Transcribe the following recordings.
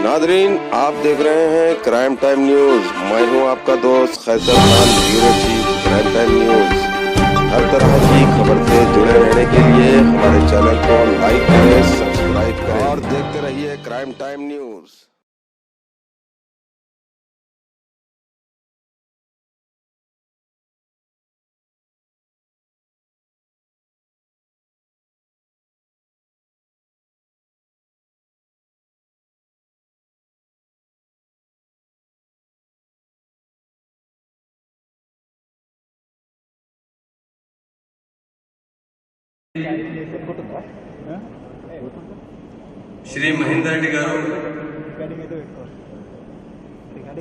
Nadreen, आप देख रहे हैं क्राइम टाइम न्यूज। मैं हूं आपका दोस्त Qaiser Khan, bureau chief Crime Time News. हर तरह की खबर से जुड़े रहने के लिए हमारे चैनल को लाइक करें, सब्सक्राइब करें और देखते रहिए Crime Time News. Shri Mahender Reddy garu,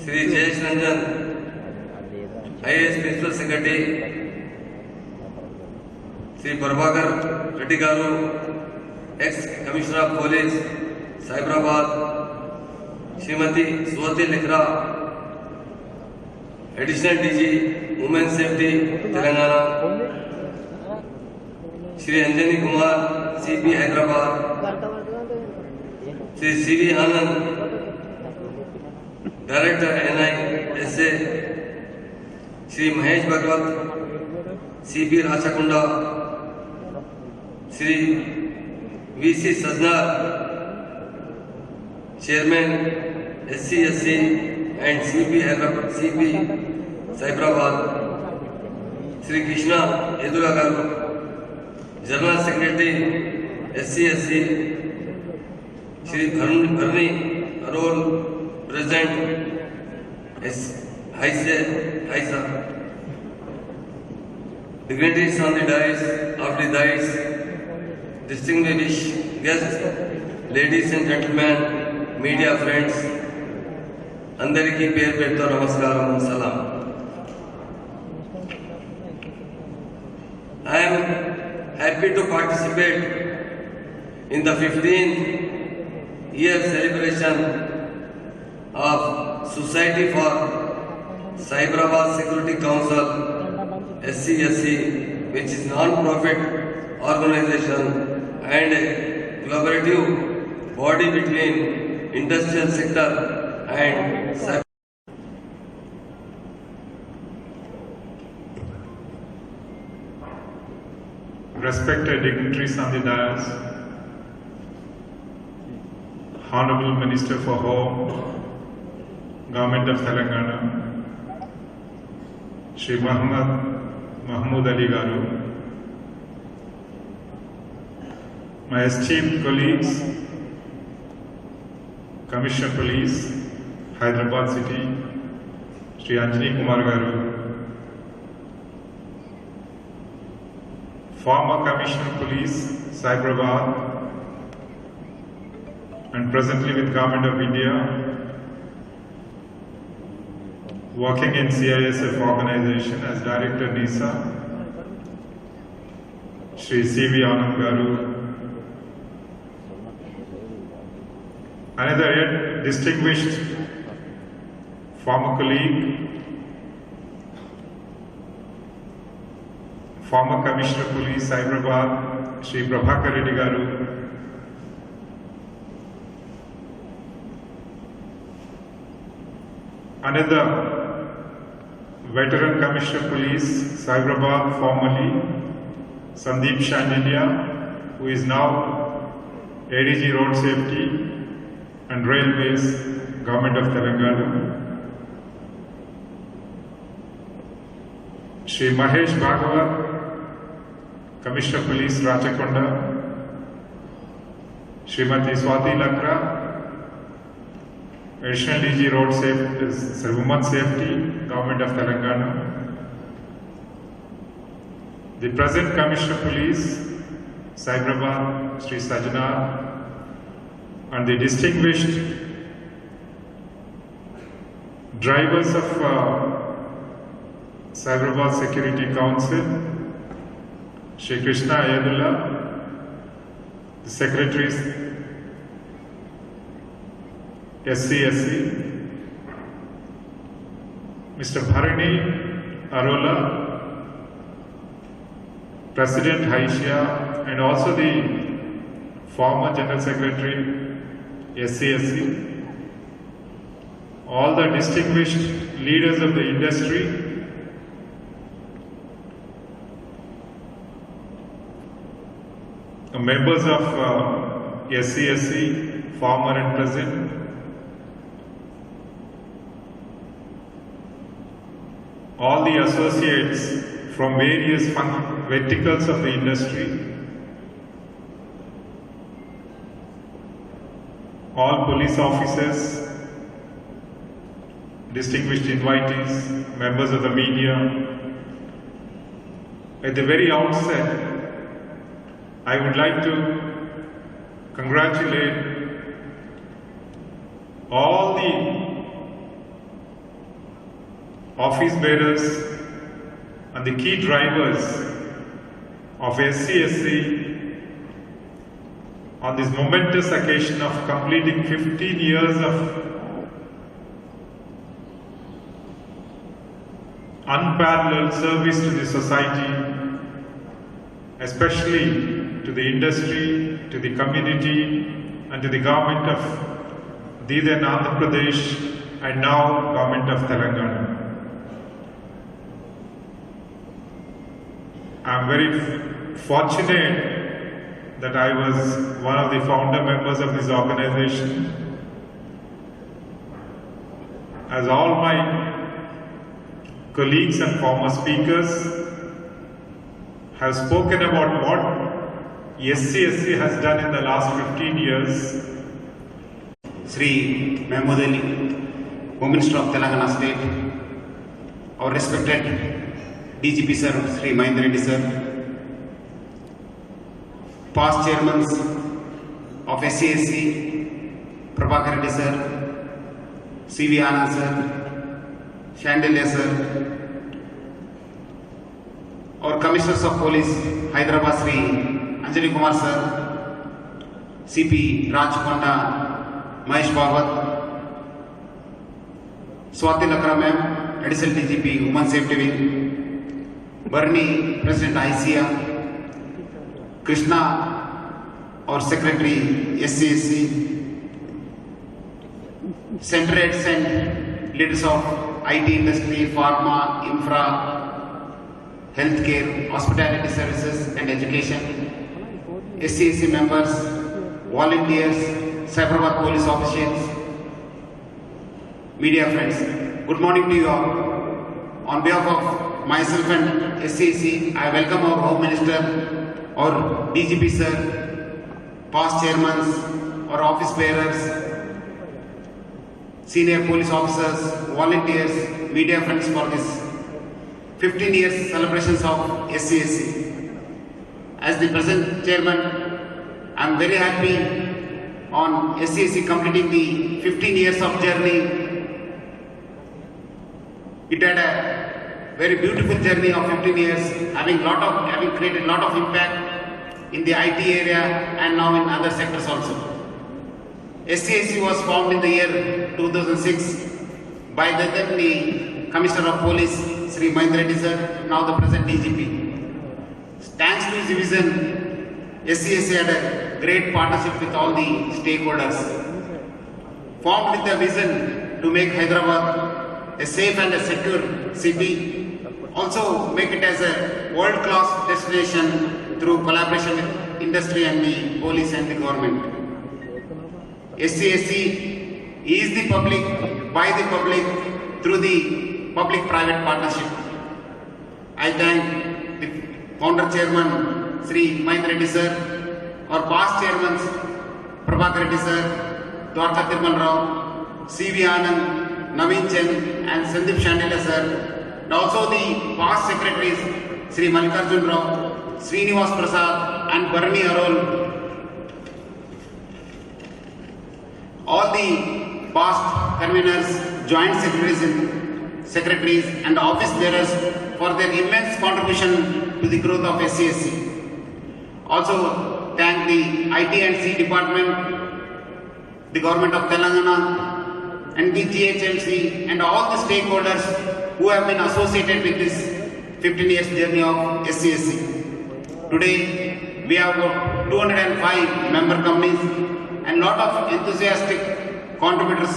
Shri Jayesh Ranjan IAS principal secretary, Shri Prabhakar Reddy garu, ex commissioner of police Cyberabad, Shrimati Swati Lakra, additional DG women safety Telangana, Shri Anjani Kumar CP Hyderabad, Shri CV Anand director NI SA, Shri Mahesh Bhagwat CP Rachakonda, Shri VC Sajjanar chairman SCSC and CP Hyderabad CP Cyberabad, Shri Krishna Yedula garu, general secretary SCSC, Shri Bharani Arol present HICC, dignitaries on the dais, of the dais, distinguished guests, ladies and gentlemen, media friends, अंदरिकी पेर पेरतो नमस्कारम सलाम. I am happy to participate in the 15th year celebration of Society for Cyberabad Security Council SCSC, which is non-profit organization and a collaborative body between industrial sector and cyber. Respected dignitaries on the dais, Honorable Minister for Home, Government of Telangana, Shri Mahmood Ali garu, my esteemed colleagues, Commissioner Police, Hyderabad City, Shri Anjani Kumar garu, former Commissioner Police, Cyberabad, and presently with Government of India, working in CISF organization as Director NISA, Shri CV Anand garu, another yet distinguished former colleague, former Commissioner Police Cyberabad, Shri Prabhakar Reddy garu, another veteran Commissioner Police Cyberabad, formerly Sandeep Shandelia, who is now ADG Road Safety and Railways, Government of Telangana, Shri Mahesh Bhagavat, Commissioner Police Rachakonda, Srimati Swati Lakra, Additional DG Road Safety, Women Safety, Government of Telangana, the present Commissioner Police Cyberabad, Shri Sajana, and the distinguished drivers of Cyberabad Security Council, Shri Krishna Ayadullah, the secretaries SCSC, Mr. Bharani Arola, President HICC, and also the former General Secretary SCSC, all the distinguished leaders of the industry, members of SCSC, former and present, all the associates from various verticals of the industry, all police officers, distinguished invitees, members of the media. At the very outset, I would like to congratulate all the office bearers and the key drivers of SCSC on this momentous occasion of completing 15 years of unparalleled service to the society, especially to the industry, to the community, and to the government of then Andhra Pradesh and now government of Telangana. I am very fortunate that I was one of the founder members of this organization. As all my colleagues and former speakers have spoken about what SCSC has done in the last 15 years. Sri Mahmood Ali, Home Minister of Telangana State, our respected DGP Sir, Sri Mahendar Reddy Sir, past chairmen of SCSC, Prabhakar Reddy Sir, CV Anand Sir, Chandelier Sir, our Commissioners of Police, Hyderabad Sri Anjali Kumar Sir, CP Rajkonda, Mahesh Bhagwat, Swati Lakra Ma'am, Additional DGP, Women Safety Wing, Barney, President ICA, Krishna, our Secretary, SCSC, Center Heads and leaders of IT industry, pharma, infra, healthcare, hospitality services and education, SCSC members, volunteers, Cyberabad police officials, media friends. Good morning to you all. On behalf of myself and SCSC, I welcome our Home Minister, our DGP Sir, past chairmen, our office bearers, senior police officers, volunteers, media friends for this 15 years celebrations of SCSC. As the present chairman, I am very happy on SCSC completing the 15 years of journey. It had a very beautiful journey of 15 years, having created a lot of impact in the IT area and now in other sectors also. SCSC was formed in the year 2006 by the then Commissioner of Police, Sri Mahendar Reddy Sir, now the present DGP. Thanks to his vision, SCSC had a great partnership with all the stakeholders. Formed with the vision to make Hyderabad a safe and a secure city, also make it as a world-class destination through collaboration with industry and the police and the government. SCSC is the public, by the public, through the public-private partnership. I thank the founder chairman, Sri Mahendar Reddy Sir, our past chairmen, Prabhakar Reddy Sir, Dwarka Tirmal Rao, CV Anand, Naveen Chen and Sandeep Chandelier Sir, and also the past secretaries, Sri Mallikarjun Rao, Srinivas Prasad and Barani Arol. All the past conveners, joint secretaries and office bearers for their immense contribution to the growth of SCSC. Also thank the IT and C department, the government of Telangana and the GHMC and all the stakeholders who have been associated with this 15 years journey of SCSC. Today we have about 205 member companies and lot of enthusiastic contributors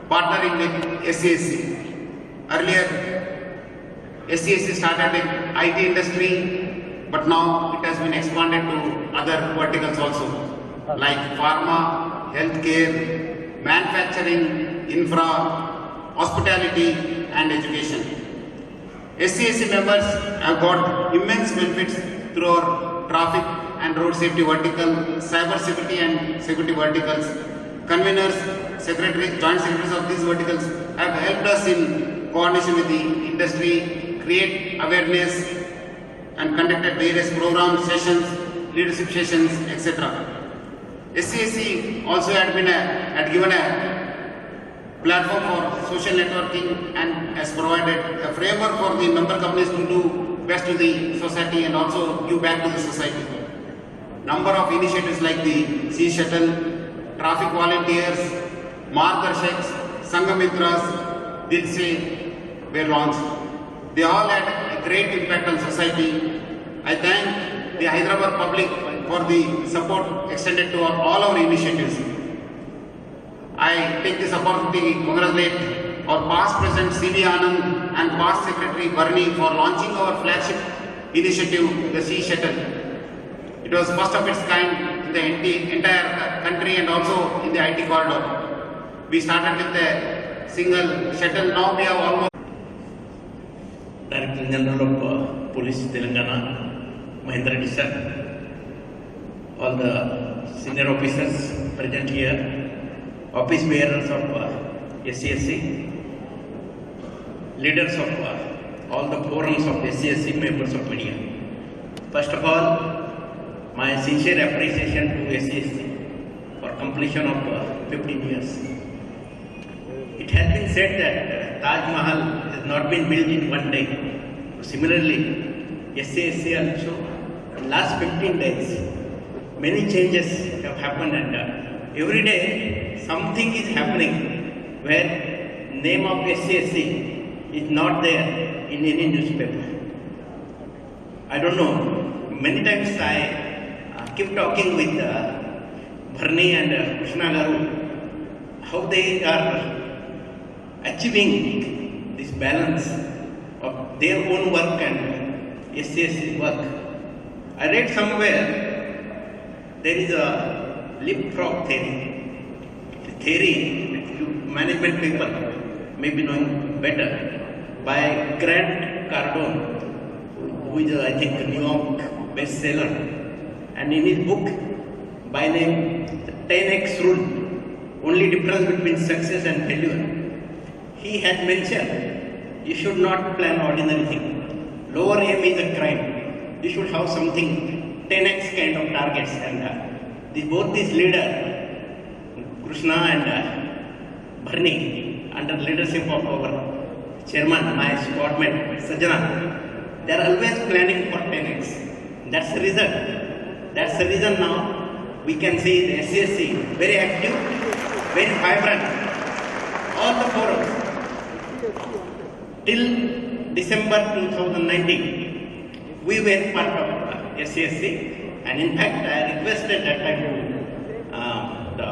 partnering with SCSC. Earlier, SCSC started with IT industry, but now it has been expanded to other verticals also, like pharma, healthcare, manufacturing, infra, hospitality and education. SCSC members have got immense benefits through our traffic and road safety vertical, cyber security and security verticals. Conveners, joint secretaries of these verticals have helped us in coordination with the industry, create awareness and conducted various programs, sessions, leadership sessions, etc. SCSC also had given a platform for social networking and has provided a framework for the member companies to do best to the society and also give back to the society. Number of initiatives like the Sea Shuttle, traffic volunteers, Margdarshaks, Sangamitras, Dilse were launched. They all had a great impact on society. I thank the Hyderabad public for the support extended to all our initiatives. I take this opportunity to congratulate our past President C.V. Anand and past Secretary Barney for launching our flagship initiative, the Sea Shuttle. It was first of its kind in the entire country and also in the IT corridor. We started with a single shuttle, now we have almost... Director General of Police Telangana, Mahendar Reddy sir, all the senior officers present here, office bearers of SCSC, leaders of all the forums of SCSC, members of media. First of all, my sincere appreciation to SCSC for completion of 15 years. It has been said that Taj Mahal has not been built in one day. Similarly, SCSC also, in last 15 days, many changes have happened and every day something is happening where name of SCSC is not there in any newspaper. I don't know, many times I keep talking with Barney and Krishna Garu, how they are achieving this balance of their own work and SCSC work. I read somewhere there is a leapfrog theory. The theory that you management people may be knowing better by Grant Cardone, who is I think a New York bestseller, and in his book by name the 10x rule, only difference between success and failure. He has mentioned you should not plan ordinary thing. Lower aim is a crime. You should have something 10x kind of targets. And both these leaders, Krishna and Barney, under leadership of our chairman, my squadmate Sajjana, they are always planning for 10x. That's the reason. That's the reason now we can see the SCSC very active, very vibrant, all the forums. Till December 2019, we were part of SCSC, and in fact, I requested that time to the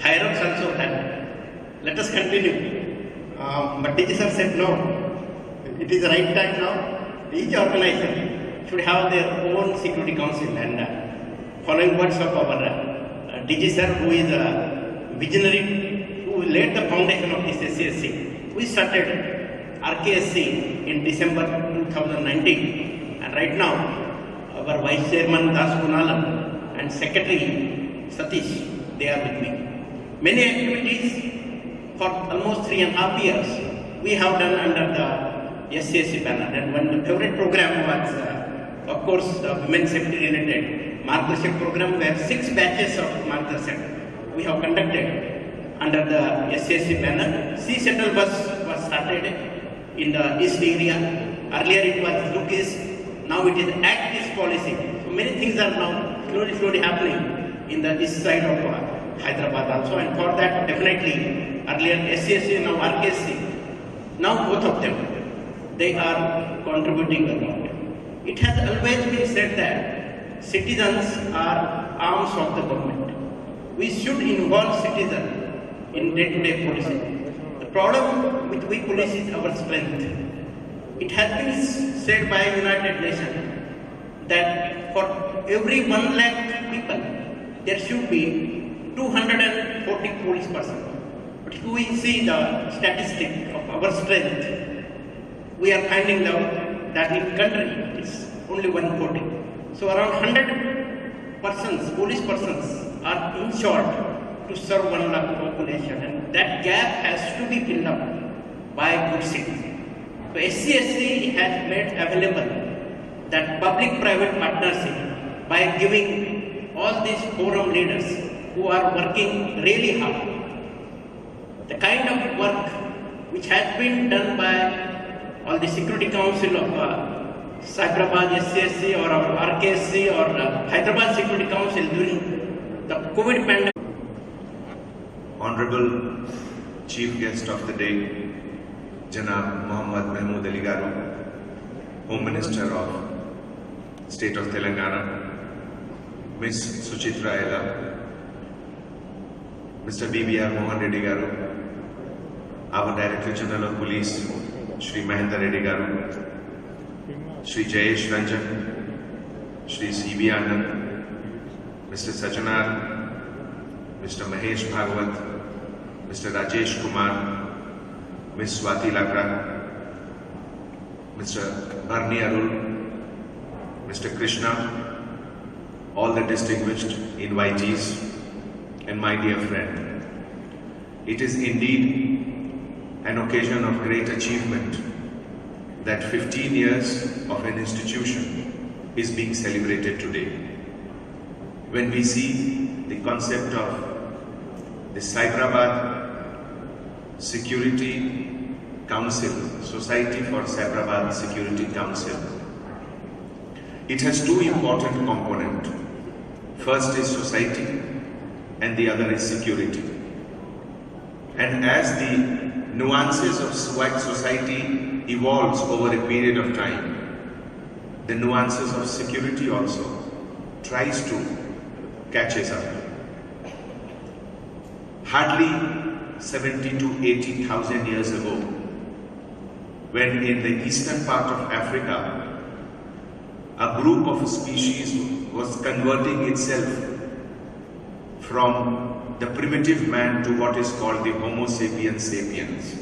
higher ups also that let us continue. But DG sir said no, it is the right time now. Each organization should have their own security council, and following words of our DG sir, who is a visionary, who laid the foundation of this SCSC, we started RKSC in December 2019, and right now our Vice Chairman Das Kunalam and Secretary Satish, they are with me. Many activities for almost 3.5 years we have done under the SCSC banner, and one the favorite program was of course the women safety related Margdarshak program, where 6 batches of Margdarshak we have conducted under the SCSC banner. Sea Shuttle bus was started in the east area. Earlier it was look east, now it is act east policy. So many things are now slowly happening in the east side of Hyderabad also, and for that definitely earlier SCSC, now RKSC, now both of them, they are contributing a lot. It has always been said that citizens are arms of the government. We should involve citizens in day-to-day policing. problem with we police is our strength. It has been said by United Nations that for every 1 lakh people, there should be 240 police persons. But if we see the statistic of our strength, we are finding out that in country it's only 140. So around 100 persons, police persons are in short to serve 1 lakh population, and that gap has to be filled up by good citizens. So SCSC has made available that public-private partnership by giving all these forum leaders who are working really hard. The kind of work which has been done by all the Security Council of Cyberabad SCSC or RKSC or Hyderabad Security Council during the COVID pandemic. Honorable Chief Guest of the Day, Janab Mahmood Ali Garu, Home Minister of State of Telangana, Ms. Suchitra Ella, Mr. BVR Mohan Reddy Garu, our Director General of Police, Shri Mahendar Reddy Garu, Shri Jayesh Ranjan, Shri Cyb Anand, Mr. Sajanar, Mr. Mahesh Bhagwat, Mr. Rajesh Kumar, Ms. Swati Lakra, Mr. Barni Arul, Mr. Krishna, all the distinguished invitees, and my dear friend. It is indeed an occasion of great achievement that 15 years of an institution is being celebrated today. When we see the concept of the Cyberabad Security Council, Society for Cyberabad Security Council, it has two important components. First is society and the other is security. And as the nuances of society evolves over a period of time, the nuances of security also tries to catch us up. Hardly 70 to 80,000 years ago, when in the eastern part of Africa, a group of species was converting itself from the primitive man to what is called the Homo sapiens sapiens,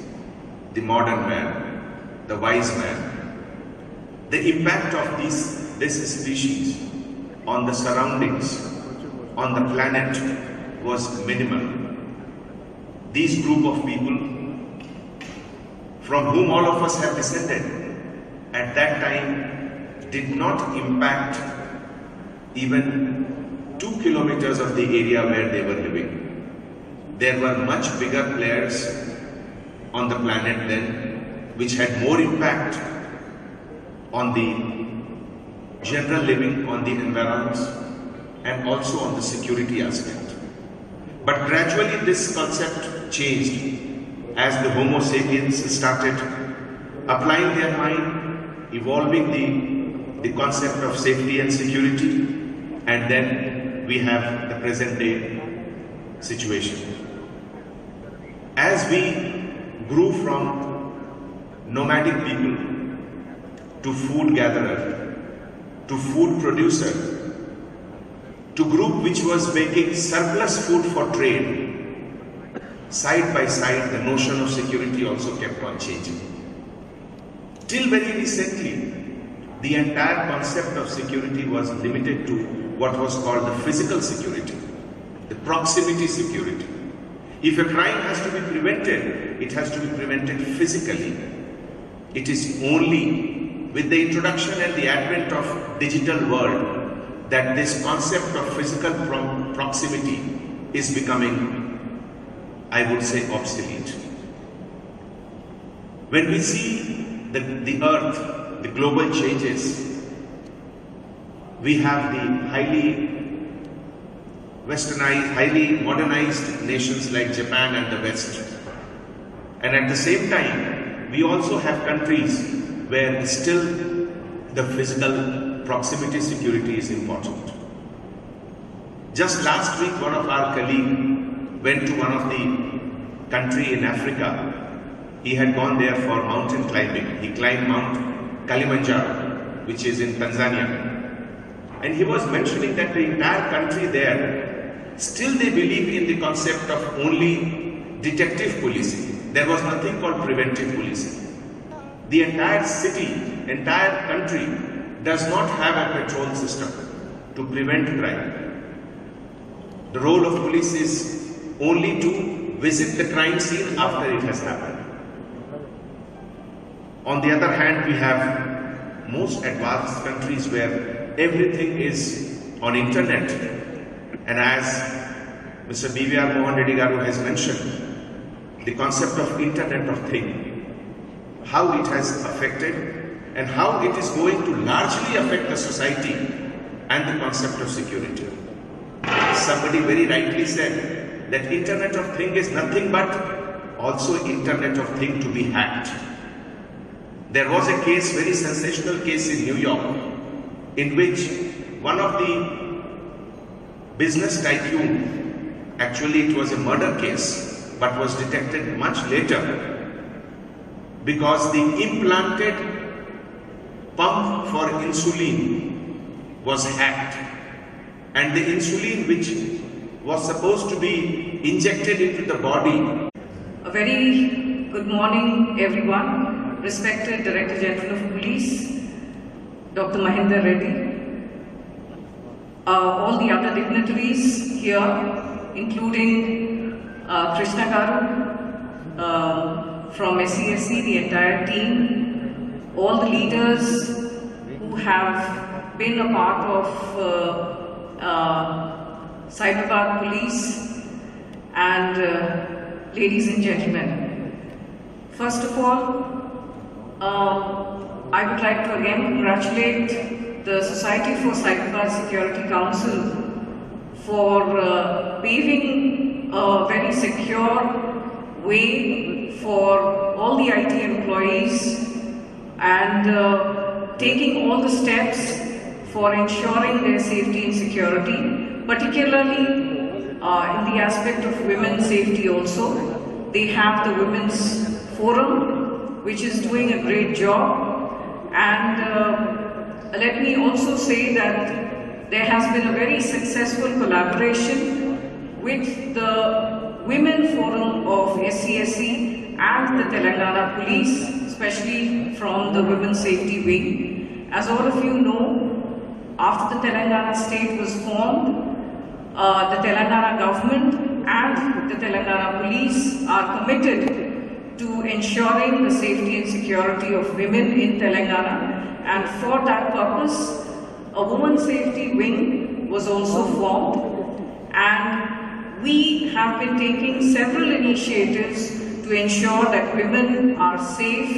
the modern man, the wise man. The impact of this species on the surroundings, on the planet was minimal. These group of people from whom all of us have descended at that time did not impact even 2 kilometers of the area where they were living. There were much bigger players on the planet then which had more impact on the general living, on the environments, and also on the security aspect. But gradually this concept changed as the Homo sapiens started applying their mind, evolving the concept of safety and security, and then we have the present day situation. As we grew from nomadic people to food gatherer, to food producer, to group which was making surplus food for trade, side by side the notion of security also kept on changing. Till very recently, the entire concept of security was limited to what was called the physical security, the proximity security. If a crime has to be prevented, it has to be prevented physically. It is only with the introduction and the advent of digital world that this concept of physical proximity is becoming, I would say, obsolete. When we see the earth, the global changes, we have the highly westernized, highly modernized nations like Japan and the West. And at the same time, we also have countries where still the physical proximity security is important. Just last week, one of our colleagues went to one of the country in Africa he had gone there for mountain climbing. He climbed Mount Kilimanjaro, which is in Tanzania. And he was mentioning that the entire country there, still they believe in the concept of only detective policing. There was nothing called preventive policing. The entire city, entire country does not have a patrol system to prevent crime. The role of police is only to visit the crime scene after it has happened. On the other hand, we have most advanced countries where everything is on internet. And as Mr. BVR Mohan Reddy has mentioned, the concept of Internet of Things, how it has affected and how it is going to largely affect the society and the concept of security. Somebody very rightly said that Internet of Things is nothing but also Internet of Things to be hacked. There was a case, very sensational case in New York, in which one of the business tycoon, actually it was a murder case, but was detected much later, because the implanted pump for insulin was hacked, and the insulin which was supposed to be injected into the body. A very good morning, everyone. Respected Director General of Police, Dr. Mahendar Reddy, all the other dignitaries here, including Krishna Garu from SCSC, the entire team, all the leaders who have been a part of Cyberabad Police, and ladies and gentlemen. First of all, I would like to again congratulate the Society for Cyberabad Security Council for paving a very secure way for all the IT employees and taking all the steps for ensuring their safety and security, particularly in the aspect of women's safety also. They have the Women's Forum, which is doing a great job, and let me also say that there has been a very successful collaboration with the Women Forum of SCSC and the Telangana Police, especially from the Women's Safety Wing. As all of you know, after the Telangana state was formed, the Telangana government and the Telangana Police are committed to ensuring the safety and security of women in Telangana, and for that purpose, a Women's Safety Wing was also formed, and we have been taking several initiatives to ensure that women are safe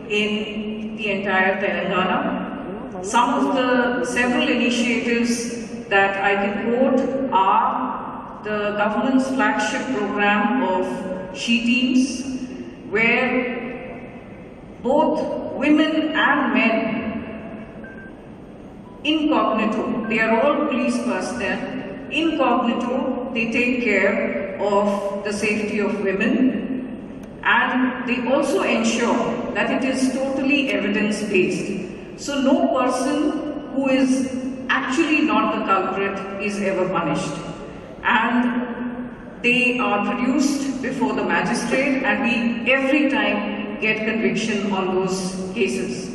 in the entire Telangana. Some of the several initiatives that I can quote are the government's flagship program of She Teams, where both women and men incognito, they are all police personnel, incognito, they take care of the safety of women, and they also ensure that it is totally evidence-based. So no person who is actually not the culprit is ever punished. And they are produced before the magistrate, and we every time get conviction on those cases.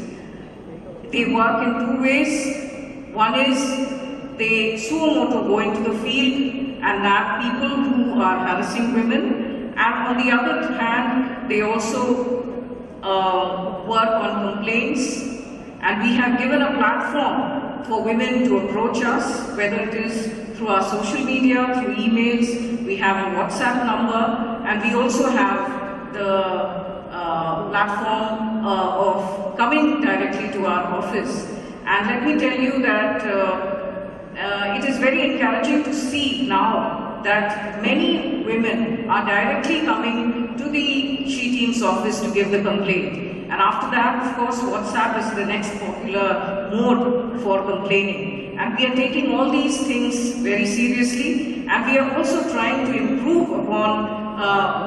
They work in two ways. One is they suo moto go into the field and nab people who are harassing women, and on the other hand, they also work on complaints, and we have given a platform for women to approach us, whether it is through our social media, through emails. We have a WhatsApp number, and we also have the platform of coming directly to our office. And let me tell you that it is very encouraging to see now that many women are directly coming to the She Team's office to give the complaint. And after that, of course, WhatsApp is the next popular mode for complaining. And we are taking all these things very seriously, and we are also trying to improve upon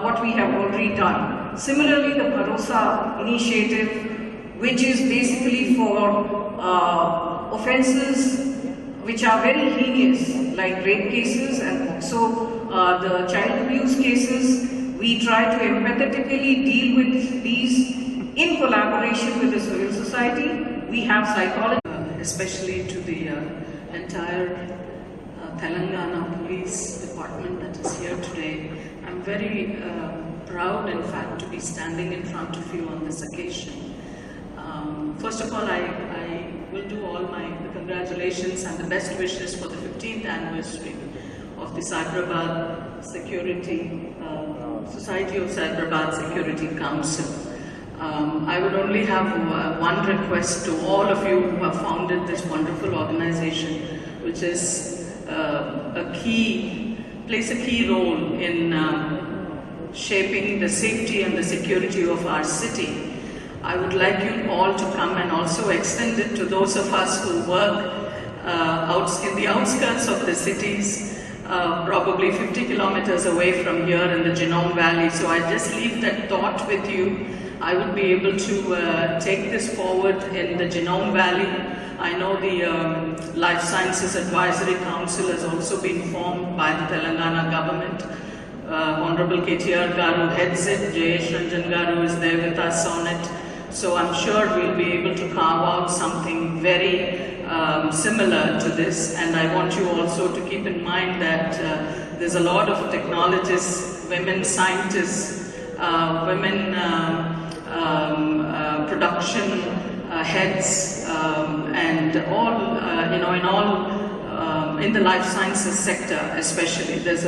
what we have already done. Similarly, the Bharosa initiative, which is basically for offences which are very heinous, like rape cases and also the child abuse cases. We try to empathetically deal with these in collaboration with the civil society. We have psychology. Especially to the entire Telangana Police Department that is here today. I'm very proud, in fact, to be standing in front of you on this occasion. First of all, I will do all my congratulations and the best wishes for the 15th anniversary of the Cyberabad Society of Cyberabad Security Council. I would only have one request to all of you who have founded this wonderful organization, which is plays a key role in shaping the safety and the security of our city. I would like you all to come and also extend it to those of us who work in the outskirts of the cities, probably 50 kilometers away from here in the Genome Valley. So I just leave that thought with you. I would be able to take this forward in the Genome Valley. I know the Life Sciences Advisory Council has also been formed by the Telangana government. Honorable KTR Garu heads it, Jayesh Ranjan Garu is there with us on it. So I'm sure we'll be able to carve out something very similar to this. And I want you also to keep in mind that there's a lot of technologists, women scientists, women production heads, and all, in the life sciences sector especially. There's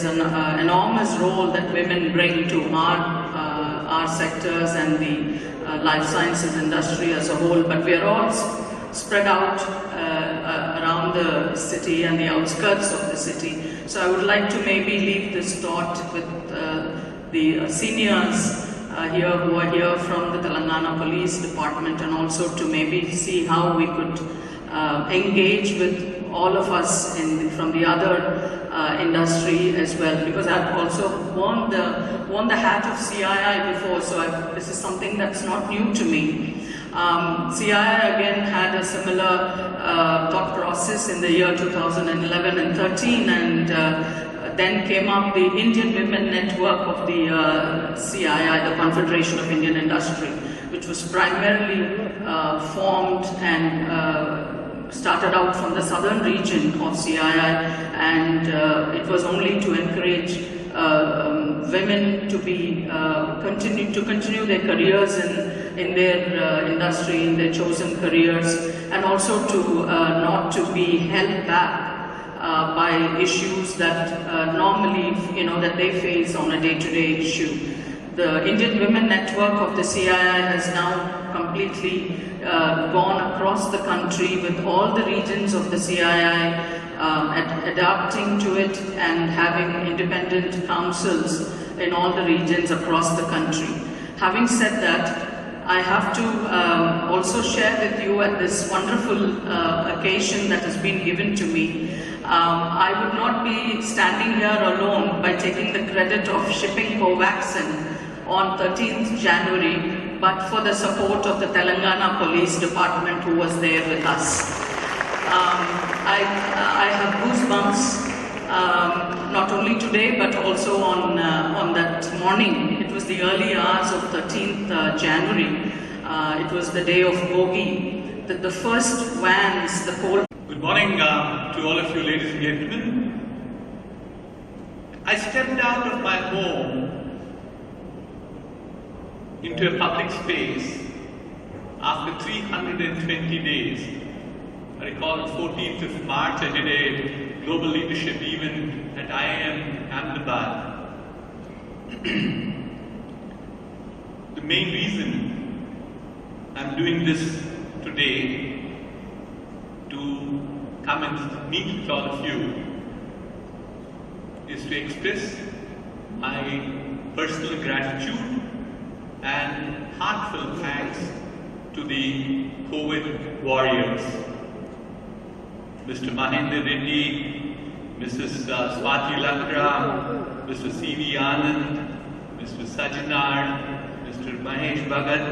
an enormous role that women bring to our sectors and the life sciences industry as a whole, but we are all spread out around the city and the outskirts of the city. So I would like to maybe leave this thought with the seniors here who are here from the Telangana Police Department, and also to maybe see how we could engage with all of us from the other industry as well, because I've also worn the hat of CII before, so this is something that's not new to me. CII again had a similar thought process in the year 2011 and 13, and then came up the Indian Women Network of the CII, the Confederation of Indian Industry, which was primarily formed and started out from the southern region of CII, and it was only to encourage women to continue their careers in their industry, in their chosen careers, and also to not to be held back by issues that normally, that they face on a day-to-day issue. The Indian Women Network of the CII has now completely gone across the country with all the regions of the CII adapting to it and having independent councils in all the regions across the country. Having said that, I have to also share with you at this wonderful occasion that has been given to me. I would not be standing here alone by taking the credit of shipping Covaxin on 13th January, but for the support of the Telangana Police Department who was there with us. I have goosebumps, not only today but also on that morning. It was the early hours of 13th January. It was the day of Bogi, the first vans, the coal. Good morning to all of you, ladies and gentlemen. I stepped out of my home into a public space after 320 days. I recall the 14th of March, I did a global leadership event at IIM Ahmedabad. The main reason I'm doing this today, to come and meet with all of you, is to express my personal gratitude and heartfelt thanks to the COVID warriors, Mr. Mahendar Reddy, Mrs. Swati Lakra, Mr. C.V. Anand, Mr. Sajanar, Mr. Mahesh Bhagat,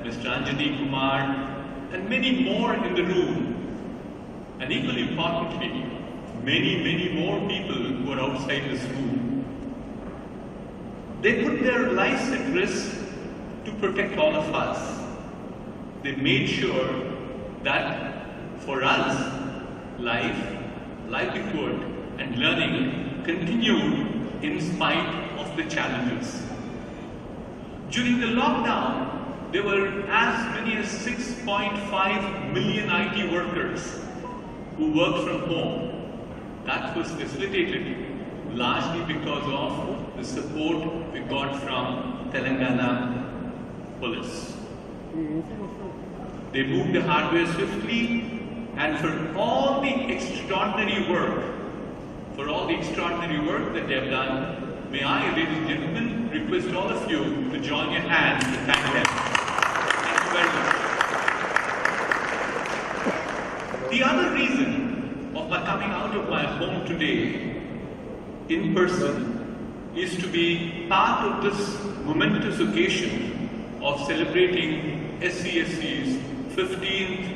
Mr. Anjani Kumar, and many more in the room. And equally importantly, many more people who are outside this room. They put their lives at risk to protect all of us. They made sure that for us, life, livelihood, and learning continued in spite of the challenges. During the lockdown, there were as many as 6.5 million IT workers who worked from home. That was facilitated largely because of the support we got from Telangana Police. They moved the hardware swiftly, and for all the extraordinary work, that they have done, may I, ladies and gentlemen, request all of you to join your hands to thank them. Thank you very much. The other reason of my coming out of my home today in person is to be part of this momentous occasion of celebrating SCSC's 15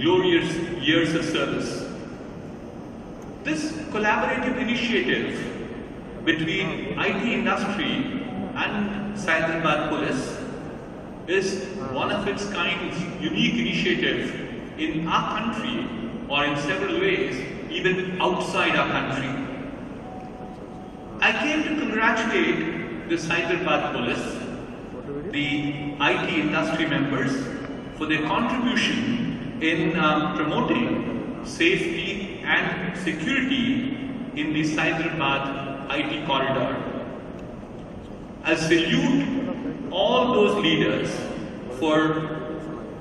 glorious years of service. This collaborative initiative between IT industry and Cyberabad Police is one of its kind unique initiative in our country, or in several ways, even outside our country. I came to congratulate the Cyberabad Police, the IT industry members, for their contribution in promoting safety and security in the Cyberabad IT corridor. I salute all those leaders for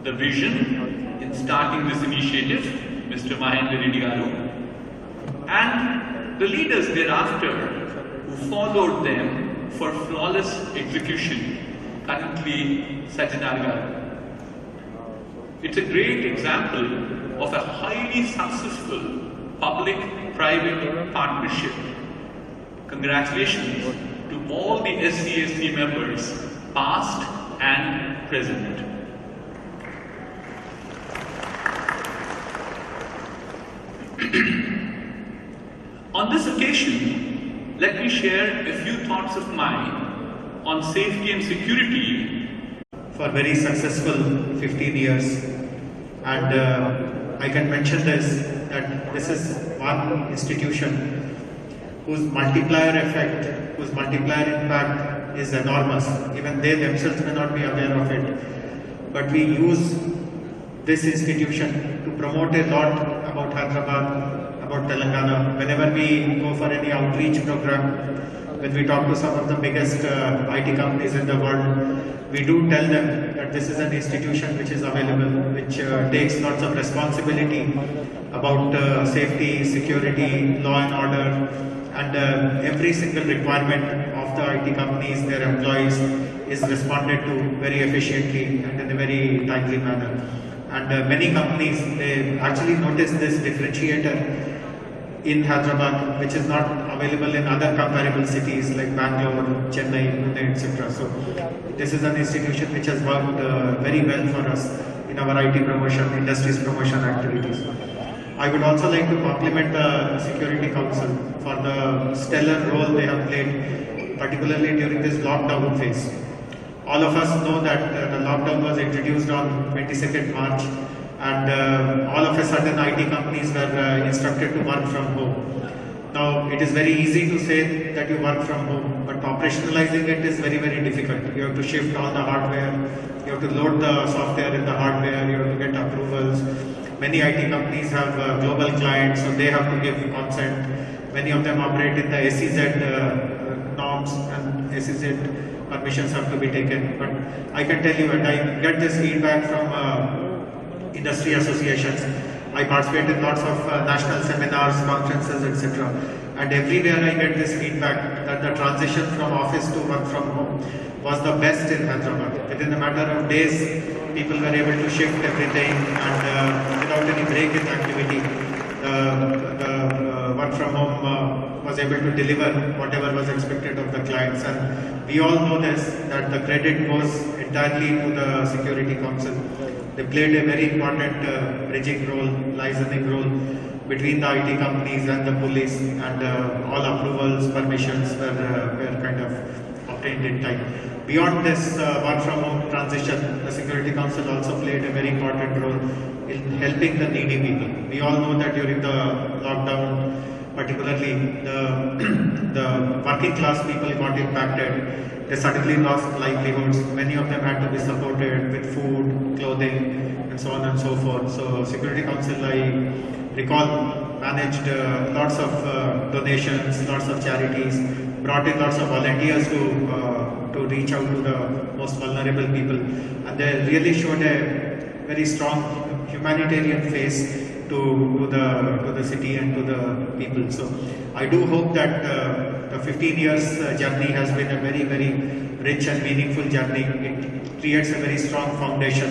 the vision in starting this initiative, Mr. Mahendar Reddy and the leaders thereafter who followed them for flawless execution, currently Sajanar. It's a great example of a highly successful public-private partnership. Congratulations to all the SCSC members, past and present. On this occasion, let me share a few thoughts of mine on safety and security. For very successful 15 years, and I can mention that this is one institution whose multiplier effect, whose multiplier impact is enormous. Even they themselves may not be aware of it, but we use this institution to promote a lot about Hyderabad, about Telangana. Whenever we go for any outreach program, when we talk to some of the biggest IT companies in the world, we do tell them that this is an institution which is available, which takes lots of responsibility about safety, security, law and order, and every single requirement of the IT companies, their employees, is responded to very efficiently and in a very timely manner. And many companies, they actually notice this differentiator in Hyderabad, which is not available in other comparable cities like Bangalore, Chennai, Pune, etc. So this is an institution which has worked very well for us in our IT promotion, industries promotion activities. I would also like to compliment the Security Council for the stellar role they have played, particularly during this lockdown phase. All of us know that the lockdown was introduced on 22nd March, and all of a sudden IT companies were instructed to work from home. Now, it is very easy to say that you work from home, but operationalizing it is very, very difficult. You have to shift all the hardware, you have to load the software in the hardware, you have to get approvals. Many IT companies have global clients, so they have to give consent. Many of them operate in the SEZ norms, and SEZ permissions have to be taken. But I can tell you, and I get this feedback from industry associations. I participate in lots of national seminars, conferences, etc. And everywhere I get this feedback that the transition from office to work from home was the best in Hyderabad. Within a matter of days, people were able to shift everything, and without any break in activity, the work from home was was able to deliver whatever was expected of the clients. And we all know this, that the credit goes entirely to the Security Council. They played a very important bridging role, licensing role between the IT companies and the police, and all approvals, permissions were kind of obtained in time. Beyond this work from home transition, the Security Council also played a very important role in helping the needy people. We all know that during the lockdown, particularly the working class people got impacted. They suddenly lost livelihoods. Many of them had to be supported with food, clothing, and so on and so forth. So Security Council, I recall, managed lots of donations, lots of charities, brought in lots of volunteers to reach out to the most vulnerable people, and they really showed a very strong humanitarian face to the city and to the people. So I do hope that the 15 years journey has been a very, very rich and meaningful journey. It creates a very strong foundation,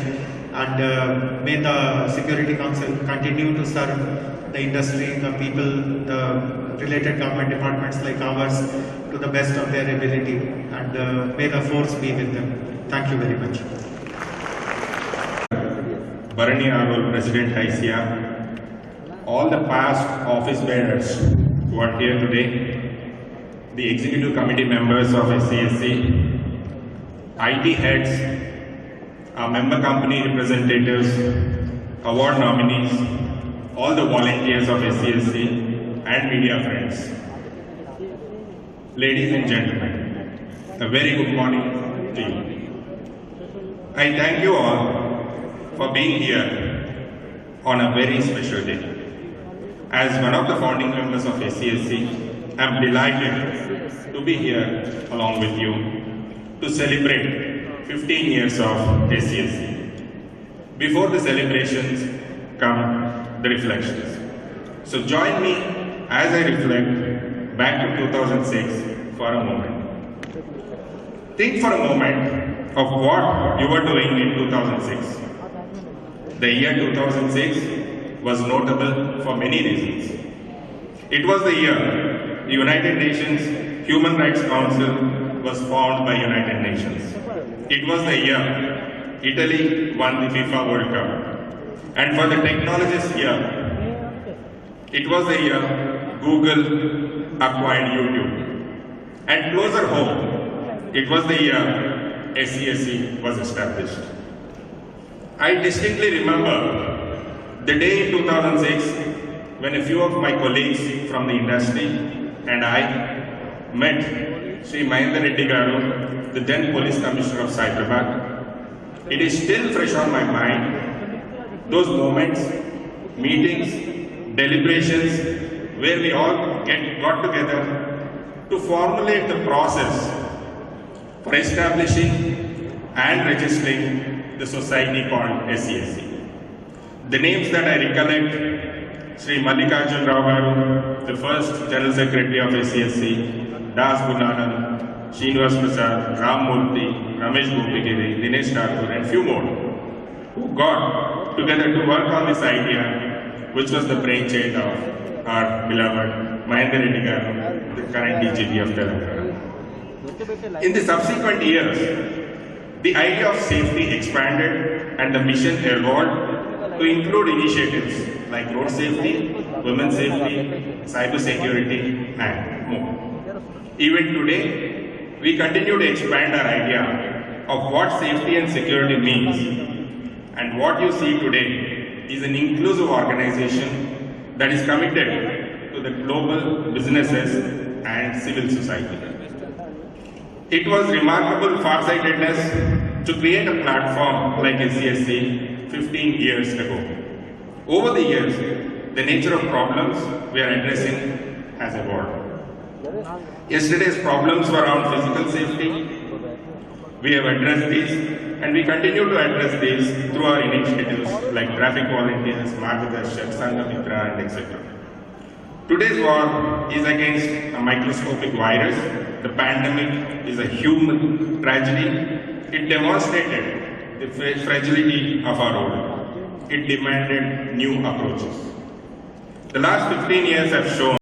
and may the Security Council continue to serve the industry, the people, the related government departments like ours to the best of their ability, and may the force be with them. Thank you very much. Barani Arul, President HICC, all the past office bearers who are here today, the executive committee members of SCSC, IT heads, our member company representatives, award nominees, all the volunteers of SCSC and media friends. Ladies and gentlemen, a very good morning to you. I thank you all for being here on a very special day. As one of the founding members of SCSC, I am delighted to be here along with you to celebrate 15 years of SCSC. Before the celebrations come the reflections. So join me as I reflect back to 2006 for a moment. Think for a moment of what you were doing in 2006. The year 2006 was notable for many reasons. It was the year the United Nations Human Rights Council was formed by United Nations. It was the year Italy won the FIFA World Cup. And for the technologists here, it was the year Google acquired YouTube. And closer home, it was the year SCSC was established. I distinctly remember the day in 2006 when a few of my colleagues from the industry and I met Sri Mahendar Reddy Garu, the then Police Commissioner of Cyberabad. It is still fresh on my mind, those moments, meetings, deliberations where we all got together to formulate the process for establishing and registering the society called SCSC. The names that I recollect: Sri Mallikarjun Rao Garu, the first General Secretary of SCSC, Das Gunanand, Srinivas Prasad, Ram Murthy, Ramesh Gopigiri, Dinesh Thakur, and few more, who got together to work on this idea, which was the brainchild of our beloved Mahendar Reddy Garu, the current DGP of Telangana. In the subsequent years, the idea of safety expanded and the mission evolved to include initiatives like road safety, women's safety, cyber security, and more. Even today, we continue to expand our idea of what safety and security means. And what you see today is an inclusive organization that is committed to the global businesses and civil society. It was remarkable farsightedness to create a platform like SCSC 15 years ago. Over the years, the nature of problems we are addressing has evolved. Yesterday's problems were around physical safety. We have addressed these, and we continue to address these through our initiatives like traffic volunteers, Margadarshak, Sangamitra, and etc. Today's war is against a microscopic virus. The pandemic is a human tragedy. It demonstrated the fragility of our role. It demanded new approaches. The last 15 years have shown